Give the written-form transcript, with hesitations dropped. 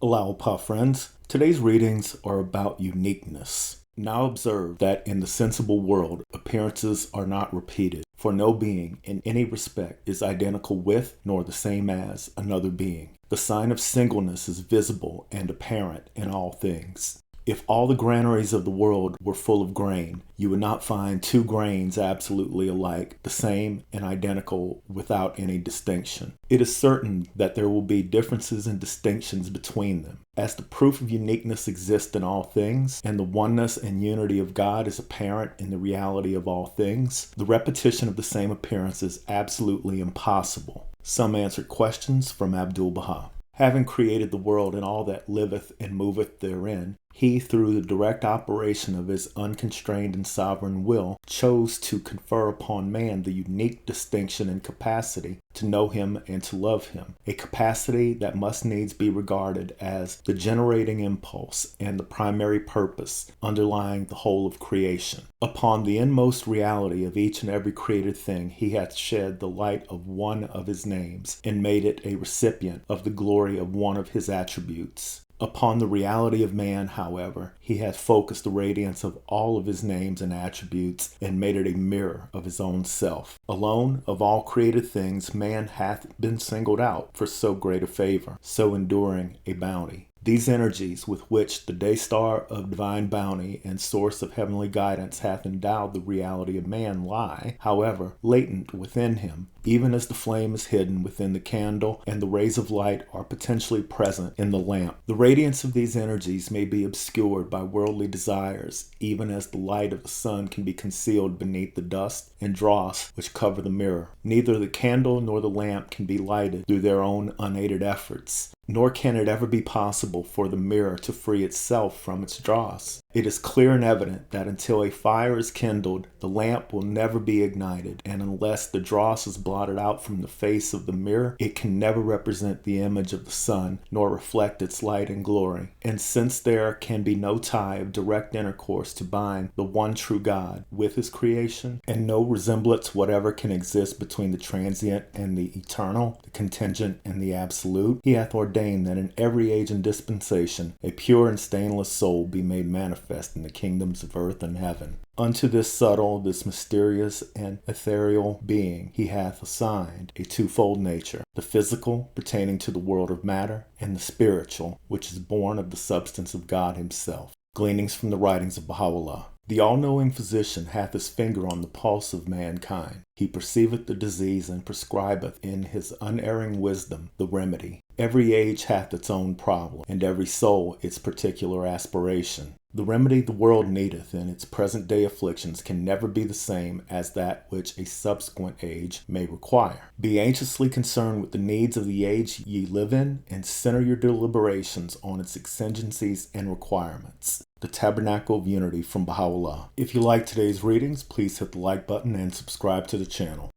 Aloha, friends. Today's readings are about uniqueness. Now observe that in the sensible world, appearances are not repeated, for no being in any respect is identical with nor the same as another being. The sign of singleness is visible and apparent in all things. If all the granaries of the world were full of grain, you would not find two grains absolutely alike, the same and identical without any distinction. It is certain that there will be differences and distinctions between them. As the proof of uniqueness exists in all things, and the oneness and unity of God is apparent in the reality of all things, the repetition of the same appearance is absolutely impossible. Some answered questions from Abdu'l-Baha. Having created the world and all that liveth and moveth therein, he, through the direct operation of his unconstrained and sovereign will, chose to confer upon man the unique distinction and capacity to know him and to love him, a capacity that must needs be regarded as the generating impulse and the primary purpose underlying the whole of creation. Upon the inmost reality of each and every created thing, he hath shed the light of one of his names and made it a recipient of the glory of one of his attributes. Upon the reality of man, however, he hath focused the radiance of all of his names and attributes and made it a mirror of his own self. Alone of all created things, man hath been singled out for so great a favor, so enduring a bounty. These energies with which the day star of divine bounty and source of heavenly guidance hath endowed the reality of man lie, however, latent within him, even as the flame is hidden within the candle and the rays of light are potentially present in the lamp. The radiance of these energies may be obscured by worldly desires, even as the light of the sun can be concealed beneath the dust and dross which cover the mirror. Neither the candle nor the lamp can be lighted through their own unaided efforts, nor can it ever be possible for the mirror to free itself from its dross. It is clear and evident that until a fire is kindled, the lamp will never be ignited, and unless the dross is blotted out from the face of the mirror, it can never represent the image of the sun, nor reflect its light and glory. And since there can be no tie of direct intercourse to bind the one true God with his creation, and no resemblance whatever can exist between the transient and the eternal, the contingent and the absolute, he hath ordained that in every age and dispensation a pure and stainless soul be made manifest in the kingdoms of earth and heaven. Unto this subtle, this mysterious and ethereal being he hath assigned a twofold nature, the physical, pertaining to the world of matter, and the spiritual, which is born of the substance of God himself. Gleanings from the writings of Baha'u'llah. The all-knowing physician hath his finger on the pulse of mankind. He perceiveth the disease and prescribeth in his unerring wisdom the remedy. Every age hath its own problem, and every soul its particular aspiration. The remedy the world needeth in its present-day afflictions can never be the same as that which a subsequent age may require. Be anxiously concerned with the needs of the age ye live in, and center your deliberations on its exigencies and requirements. The Tabernacle of Unity from Baha'u'llah. If you like today's readings, please hit the like button and subscribe to the channel.